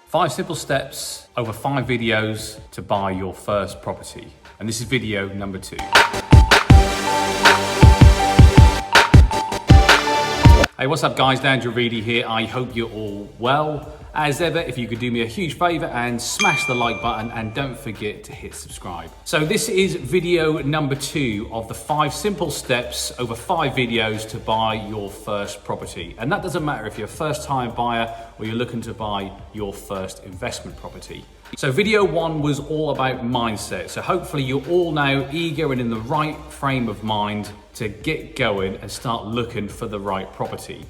5 simple steps over 5 videos to buy your first property. And this is video number 2. Hey, what's up guys, Dan Geographical here. I hope you're all well. As ever, if you could do me a huge favor and smash the like button and don't forget to hit subscribe. So this is video number 2 of the 5 simple steps over 5 videos to buy your first property. And that doesn't matter if you're a first time buyer or you're looking to buy your first investment property. So video 1 was all about mindset. So hopefully you're all now eager and in the right frame of mind to get going and start looking for the right property.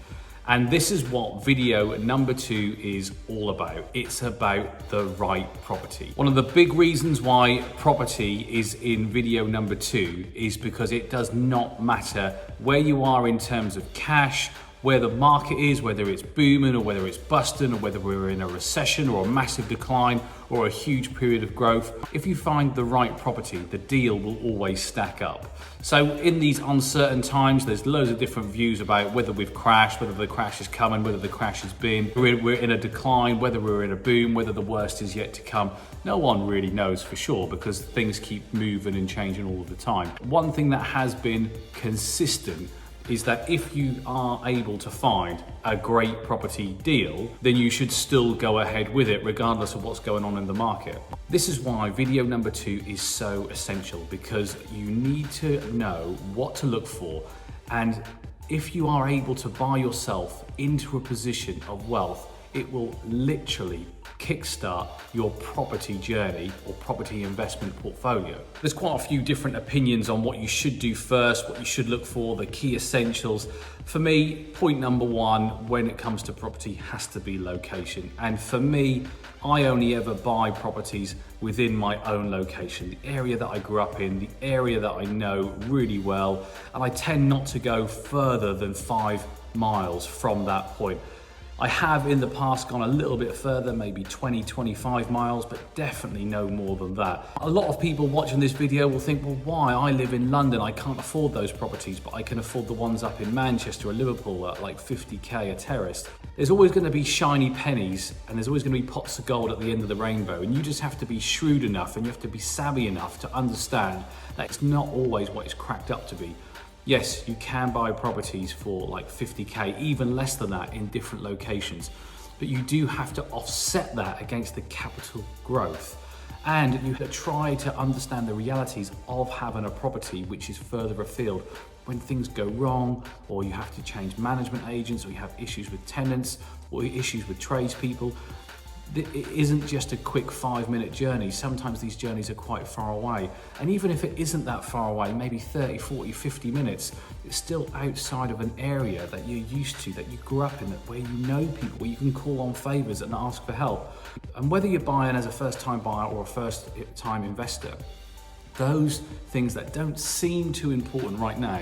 And this is what video number 2 is all about. It's about the right property. One of the big reasons why property is in video number 2 is because it does not matter where you are in terms of cash, where the market is, whether it's booming or whether it's busting or whether we're in a recession or a massive decline or a huge period of growth. If you find the right property, the deal will always stack up. So in these uncertain times, there's loads of different views about whether we've crashed, whether the crash is coming, whether the crash has been, we're in a decline, whether we're in a boom, whether the worst is yet to come. No one really knows for sure because things keep moving and changing all the time. One thing that has been consistent is that if you are able to find a great property deal, then you should still go ahead with it regardless of what's going on in the market. This is why video number 2 is so essential, because you need to know what to look for, and if you are able to buy yourself into a position of wealth, it will literally kickstart your property journey or property investment portfolio. There's quite a few different opinions on what you should do first, what you should look for, the key essentials. For me, point number 1 when it comes to property has to be location. And for me, I only ever buy properties within my own location, the area that I grew up in, the area that I know really well, and I tend not to go further than 5 miles from that point. I have in the past gone a little bit further, maybe 20, 25 miles, but definitely no more than that. A lot of people watching this video will think, well, why? I live in London, I can't afford those properties, but I can afford the ones up in Manchester or Liverpool at like 50k a terrace. There's always going to be shiny pennies and there's always going to be pots of gold at the end of the rainbow, and you just have to be shrewd enough and you have to be savvy enough to understand that it's not always what it's cracked up to be. Yes, you can buy properties for like 50k, even less than that in different locations, but you do have to offset that against the capital growth. And you have to try to understand the realities of having a property which is further afield. When things go wrong, or you have to change management agents, or you have issues with tenants, or issues with tradespeople, it isn't just a quick 5-minute journey. Sometimes these journeys are quite far away. And even if it isn't that far away, maybe 30, 40, 50 minutes, it's still outside of an area that you're used to, that you grew up in, where you know people, where you can call on favors and ask for help. And whether you're buying as a first-time buyer or a first-time investor, those things that don't seem too important right now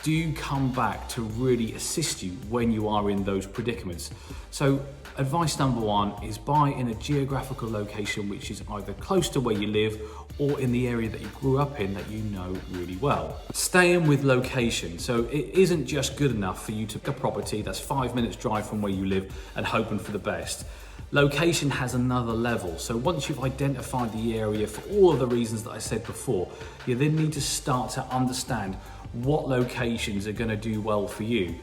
do come back to really assist you when you are in those predicaments. So advice number 1 is buy in a geographical location which is either close to where you live or in the area that you grew up in that you know really well. Staying with location. So it isn't just good enough for you to pick a property that's 5 minutes drive from where you live and hoping for the best. Location has another level. So once you've identified the area for all of the reasons that I said before, you then need to start to understand what locations are going to do well for you.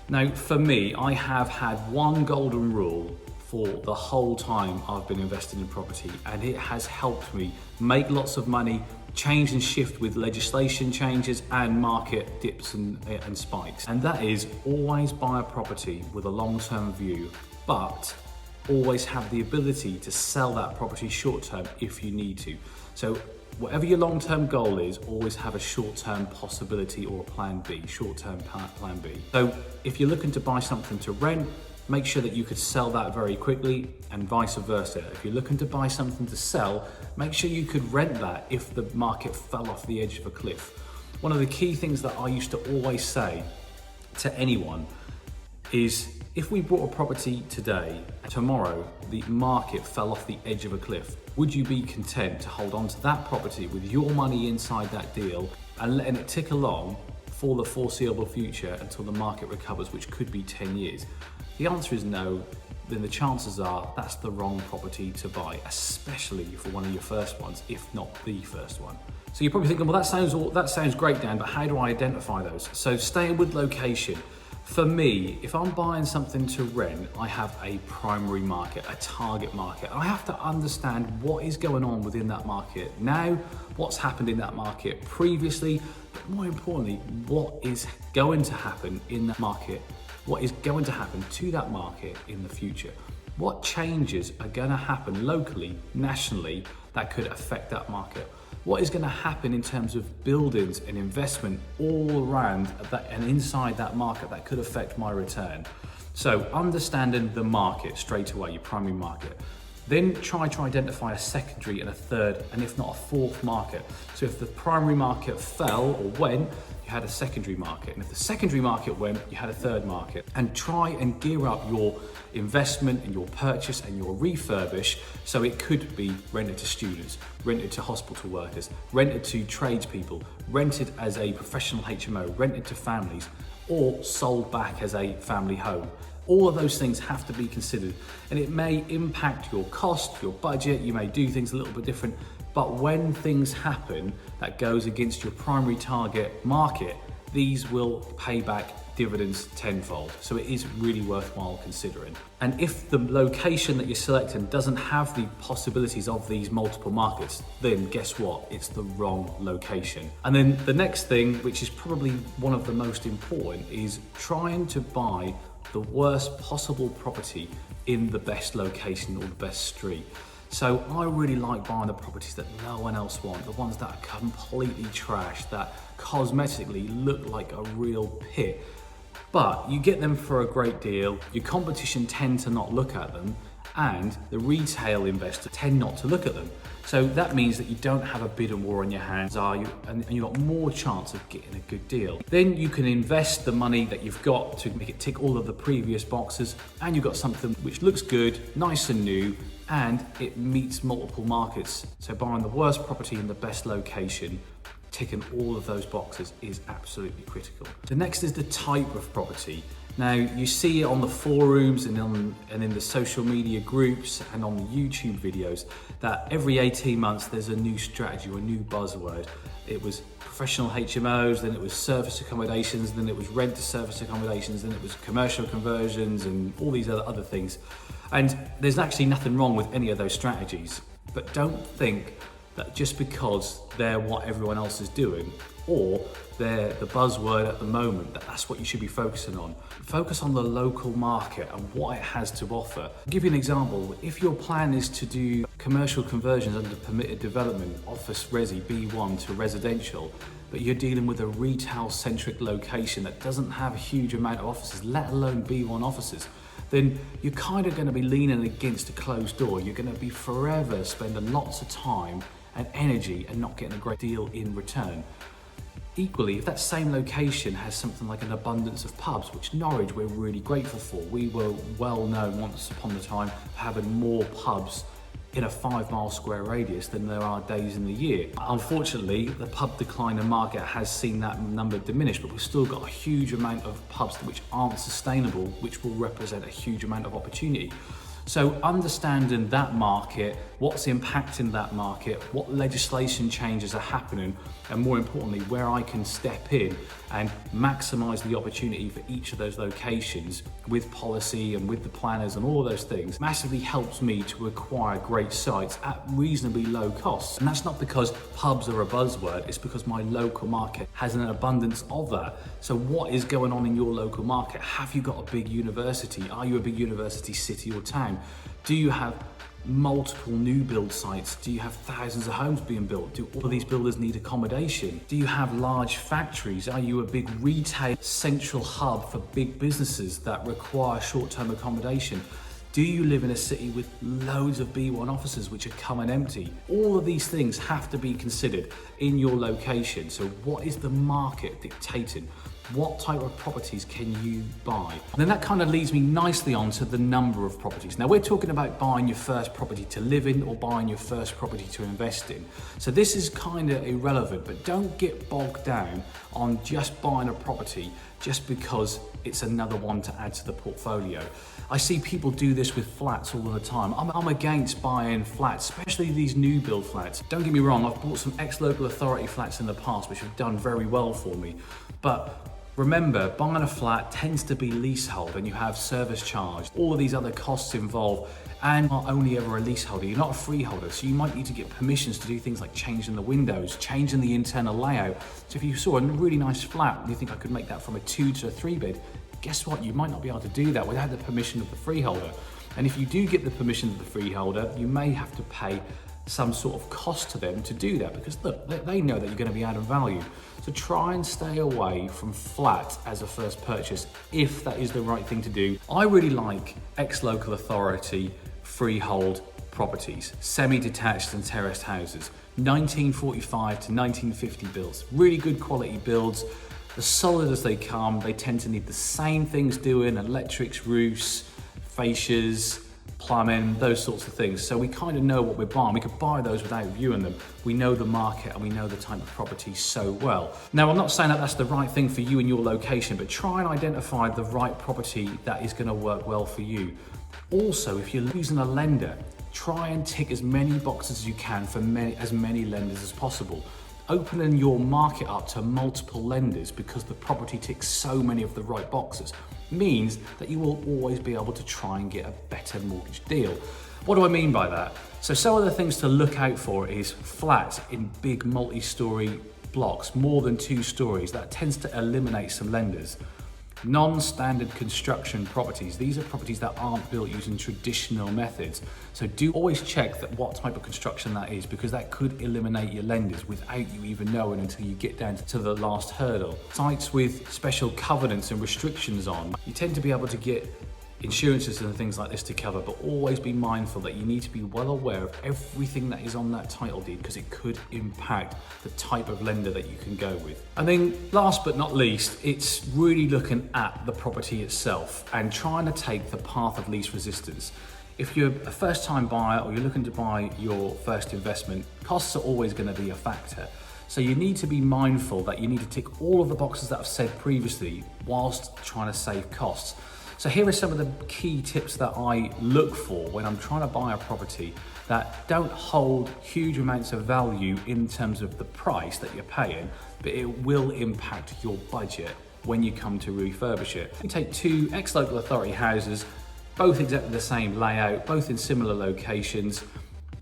Now, for me, I have had one golden rule for the whole time I've been investing in property, and it has helped me make lots of money, change and shift with legislation changes and market dips and spikes. And that is always buy a property with a long-term view, but always have the ability to sell that property short-term if you need to. So whatever your long-term goal is, always have a short-term possibility or a plan B, short-term plan B. So if you're looking to buy something to rent, make sure that you could sell that very quickly, and vice versa. If you're looking to buy something to sell, make sure you could rent that if the market fell off the edge of a cliff. One of the key things that I used to always say to anyone is, if we bought a property today, tomorrow the market fell off the edge of a cliff, would you be content to hold on to that property with your money inside that deal and letting it tick along for the foreseeable future until the market recovers, which could be 10 years? The answer is no. then the chances are that's the wrong property to buy, especially for one of your first ones, if not the first one. So you're probably thinking, well, that sounds great, Dan, but how do I identify those? So staying with location. For me, if I'm buying something to rent, I have a primary market, a target market. I have to understand what is going on within that market now, what's happened in that market previously, but more importantly, what is going to happen in that market, what is going to happen to that market in the future. What changes are going to happen locally, nationally, that could affect that market? What is going to happen in terms of buildings and investment all around that and inside that market that could affect my return? So understanding the market straight away, your primary market. Then try to identify a secondary and a third, and if not a fourth market. So if the primary market fell or went, you had a secondary market. And if the secondary market went, you had a third market. And try and gear up your investment and your purchase and your refurbish so it could be rented to students, rented to hospital workers, rented to tradespeople, rented as a professional HMO, rented to families, or sold back as a family home. All of those things have to be considered, and it may impact your cost, your budget, you may do things a little bit different, but when things happen that goes against your primary target market, these will pay back dividends tenfold. So it is really worthwhile considering. And if the location that you're selecting doesn't have the possibilities of these multiple markets, then guess what? It's the wrong location. And then the next thing, which is probably one of the most important, is trying to buy the worst possible property in the best location or the best street. So I really like buying the properties that no one else wants, the ones that are completely trash, that cosmetically look like a real pit. But you get them for a great deal, your competition tend to not look at them, and the retail investors tend not to look at them. So that means that you don't have a bidding war on your hands, are you? And you've got more chance of getting a good deal. Then you can invest the money that you've got to make it tick all of the previous boxes, and you've got something which looks good, nice and new, and it meets multiple markets. So buying the worst property in the best location, ticking all of those boxes, is absolutely critical. The next is the type of property. Now, you see it on the forums and in the social media groups and on the YouTube videos that every 18 months there's a new strategy or a new buzzword. It was professional HMOs, then it was service accommodations, then it was rent to service accommodations, then it was commercial conversions and all these other things. And there's actually nothing wrong with any of those strategies, but don't think that just because they're what everyone else is doing or they're the buzzword at the moment, that's what you should be focusing on. Focus on the local market and what it has to offer. I'll give you an example. If your plan is to do commercial conversions under permitted development, office resi B1 to residential, but you're dealing with a retail-centric location that doesn't have a huge amount of offices, let alone B1 offices, then you're kind of going to be leaning against a closed door. You're going to be forever spending lots of time and energy and not getting a great deal in return. Equally, if that same location has something like an abundance of pubs, which Norwich we're really grateful for. We were well known once upon a time for having more pubs in a 5 mile square radius than there are days in the year. Unfortunately, the pub decline in market has seen that number diminish, but we've still got a huge amount of pubs which aren't sustainable, which will represent a huge amount of opportunity. So understanding that market, what's impacting that market, what legislation changes are happening, and more importantly, where I can step in and maximize the opportunity for each of those locations with policy and with the planners and all of those things, massively helps me to acquire great sites at reasonably low costs. And that's not because pubs are a buzzword, it's because my local market has an abundance of that. So what is going on in your local market? Have you got a big university? Are you a big university city or town? Do you have multiple new build sites? Do you have thousands of homes being built? Do all of these builders need accommodation? Do you have large factories? Are you a big retail central hub for big businesses that require short-term accommodation? Do you live in a city with loads of B1 offices which are coming empty? All of these things have to be considered in your location. So what is the market dictating? What type of properties can you buy? And then that kind of leads me nicely on to the number of properties. Now we're talking about buying your first property to live in or buying your first property to invest in. So this is kind of irrelevant, but don't get bogged down on just buying a property just because it's another one to add to the portfolio. I see people do this with flats all the time. I'm against buying flats, especially these new build flats. Don't get me wrong, I've bought some ex-local authority flats in the past which have done very well for me. But remember, buying a flat tends to be leasehold and you have service charge, all of these other costs involved, and not only ever a leaseholder, you're not a freeholder, so you might need to get permissions to do things like changing the windows, changing the internal layout. So if you saw a really nice flat and you think I could make that from a 2 to a 3 bed, guess what? You might not be able to do that without the permission of the freeholder. And if you do get the permission of the freeholder, you may have to pay some sort of cost to them to do that, because look, they know that you're going to be adding value. So try and stay away from flats as a first purchase if that is the right thing to do. I really like ex-local authority freehold properties, semi-detached and terraced houses, 1945 to 1950 builds, really good quality builds. As solid as they come, they tend to need the same things doing: electrics, roofs, fascias, plumbing, those sorts of things. So we kind of know what we're buying. We could buy those without viewing them. We know the market and we know the type of property so well. Now, I'm not saying that that's the right thing for you in your location, but try and identify the right property that is going to work well for you. Also, if you're using a lender, try and tick as many boxes as you can for as many lenders as possible. Opening your market up to multiple lenders because the property ticks so many of the right boxes means that you will always be able to try and get a better mortgage deal. What do I mean by that? So some of the things to look out for is flats in big multi-story blocks, more than 2 stories. That tends to eliminate some lenders. Non-standard construction properties. These are properties that aren't built using traditional methods. So do always check that what type of construction that is, because that could eliminate your lenders without you even knowing until you get down to the last hurdle. Sites with special covenants and restrictions on, you tend to be able to get insurances and things like this to cover, but always be mindful that you need to be well aware of everything that is on that title deed, because it could impact the type of lender that you can go with. And then last but not least, it's really looking at the property itself and trying to take the path of least resistance. If you're a first time buyer or you're looking to buy your first investment, costs are always going to be a factor. So you need to be mindful that you need to tick all of the boxes that I've said previously whilst trying to save costs. So here are some of the key tips that I look for when I'm trying to buy a property that don't hold huge amounts of value in terms of the price that you're paying, but it will impact your budget when you come to refurbish it. You take 2 ex-local authority houses, both exactly the same layout, both in similar locations,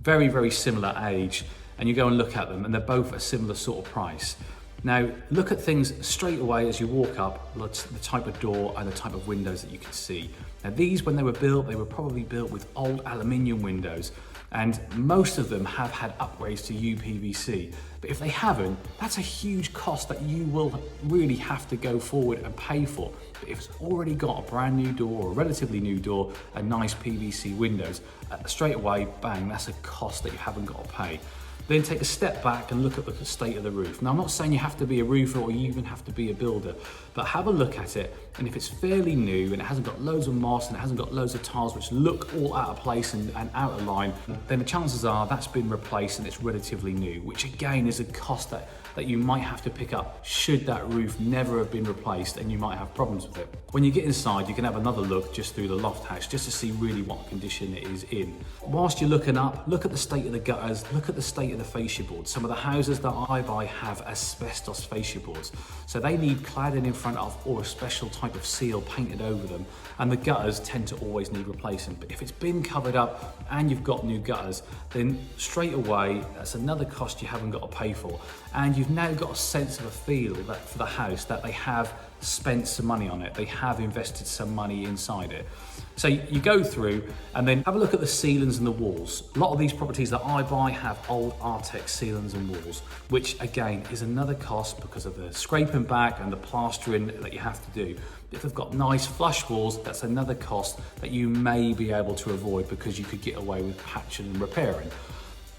very, very similar age, and you go and look at them and they're both a similar sort of price. Now, look at things straight away as you walk up, the type of door and the type of windows that you can see. Now these, when they were built, they were probably built with old aluminium windows, and most of them have had upgrades to UPVC. But if they haven't, that's a huge cost that you will really have to go forward and pay for. But if it's already got a brand new door or a relatively new door and nice PVC windows, straight away, bang, that's a cost that you haven't got to pay. Then take a step back and look at the state of the roof. Now, I'm not saying you have to be a roofer or you even have to be a builder, but have a look at it. And if it's fairly new and it hasn't got loads of moss and it hasn't got loads of tiles which look all out of place and out of line, then the chances are that's been replaced and it's relatively new, which again is a cost that you might have to pick up should that roof never have been replaced and you might have problems with it. When you get inside, you can have another look just through the loft hatch just to see really what condition it is in. Whilst you're looking up, look at the state of the gutters, look at the state of the fascia boards. Some of the houses that I buy have asbestos fascia boards, so they need cladding in front of or a special type of seal painted over them, and the gutters tend to always need replacing. But if it's been covered up and you've got new gutters, then straight away that's another cost you haven't got to pay for, and you've now got a sense of a feel that for the house that they have spent some money on it, they have invested some money inside it. So you go through and then have a look at the ceilings and the walls. A lot of these properties that I buy have old Artex ceilings and walls, which again is another cost because of the scraping back and the plastering that you have to do. If they've got nice flush walls, that's another cost that you may be able to avoid because you could get away with patching and repairing.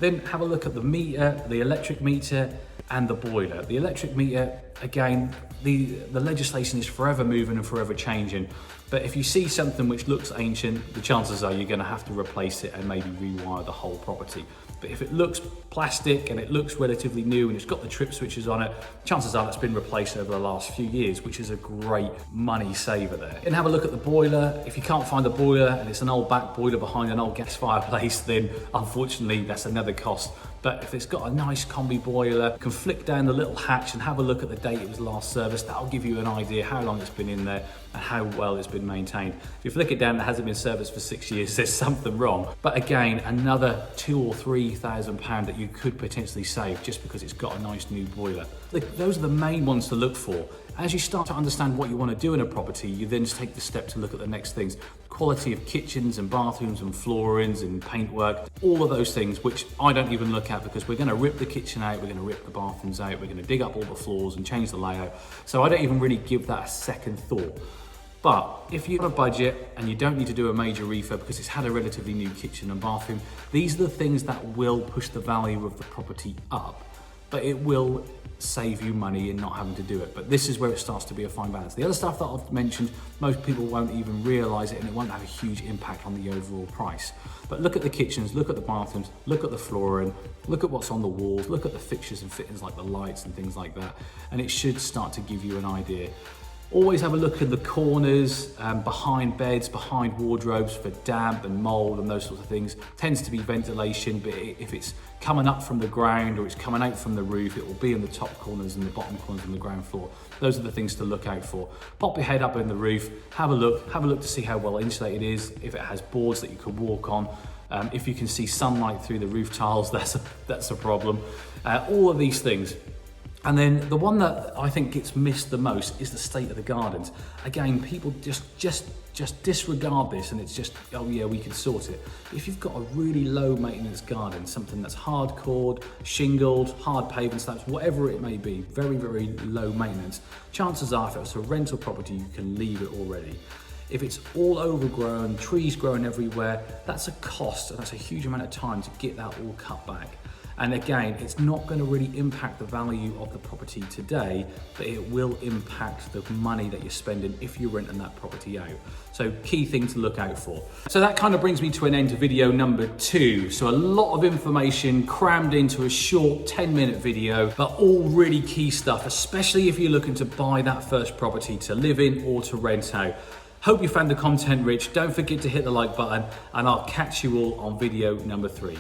Then have a look at the meter, the electric meter and the boiler. The electric meter, again, the legislation is forever moving and forever changing. But if you see something which looks ancient, the chances are you're going to have to replace it and maybe rewire the whole property. But if it looks plastic and it looks relatively new and it's got the trip switches on it, chances are that's been replaced over the last few years, which is a great money saver there. And have a look at the boiler. If you can't find the boiler and it's an old back boiler behind an old gas fireplace, then unfortunately that's another cost. But if it's got a nice combi boiler, you can flick down the little hatch and have a look at the date it was last serviced. That'll give you an idea how long it's been in there and how well it's been maintained. If you flick it down and it hasn't been serviced for 6 years, there's something wrong. But again, another £2,000 or £3,000 that you could potentially save just because it's got a nice new boiler. Those are the main ones to look for. As you start to understand what you want to do in a property, you then take the step to look at the next things. Quality of kitchens and bathrooms and floorings and paintwork, all of those things, which I don't even look at because we're going to rip the kitchen out, we're going to rip the bathrooms out, we're going to dig up all the floors and change the layout. So I don't even really give that a second thought. But if you have a budget and you don't need to do a major refurb because it's had a relatively new kitchen and bathroom, these are the things that will push the value of the property up, but it will save you money in not having to do it. But this is where it starts to be a fine balance. The other stuff that I've mentioned, most people won't even realize it and it won't have a huge impact on the overall price. But look at the kitchens, look at the bathrooms, look at the flooring, look at what's on the walls, look at the fixtures and fittings like the lights and things like that. And it should start to give you an idea. Always have a look at the corners, behind beds, behind wardrobes for damp and mold and those sorts of things. Tends to be ventilation, but if it's coming up from the ground or it's coming out from the roof, it will be in the top corners and the bottom corners on the ground floor. Those are the things to look out for. Pop your head up in the roof, have a look to see how well insulated it is, if it has boards that you can walk on. If you can see sunlight through the roof tiles, that's a problem. All of these things. And then the one that I think gets missed the most is the state of the gardens. Again, people just disregard this and it's just, oh yeah, we can sort it. If you've got a really low maintenance garden, something that's hard-cored, shingled, hard paving slabs, whatever it may be, very, very low maintenance, chances are if it's a rental property, you can leave it already. If it's all overgrown, trees growing everywhere, that's a cost and that's a huge amount of time to get that all cut back. And again, it's not going to really impact the value of the property today, but it will impact the money that you're spending if you're renting that property out. So key thing to look out for. So that kind of brings me to an end to video number 2. So a lot of information crammed into a short 10-minute video, but all really key stuff, especially if you're looking to buy that first property to live in or to rent out. Hope you found the content rich. Don't forget to hit the like button and I'll catch you all on video number 3.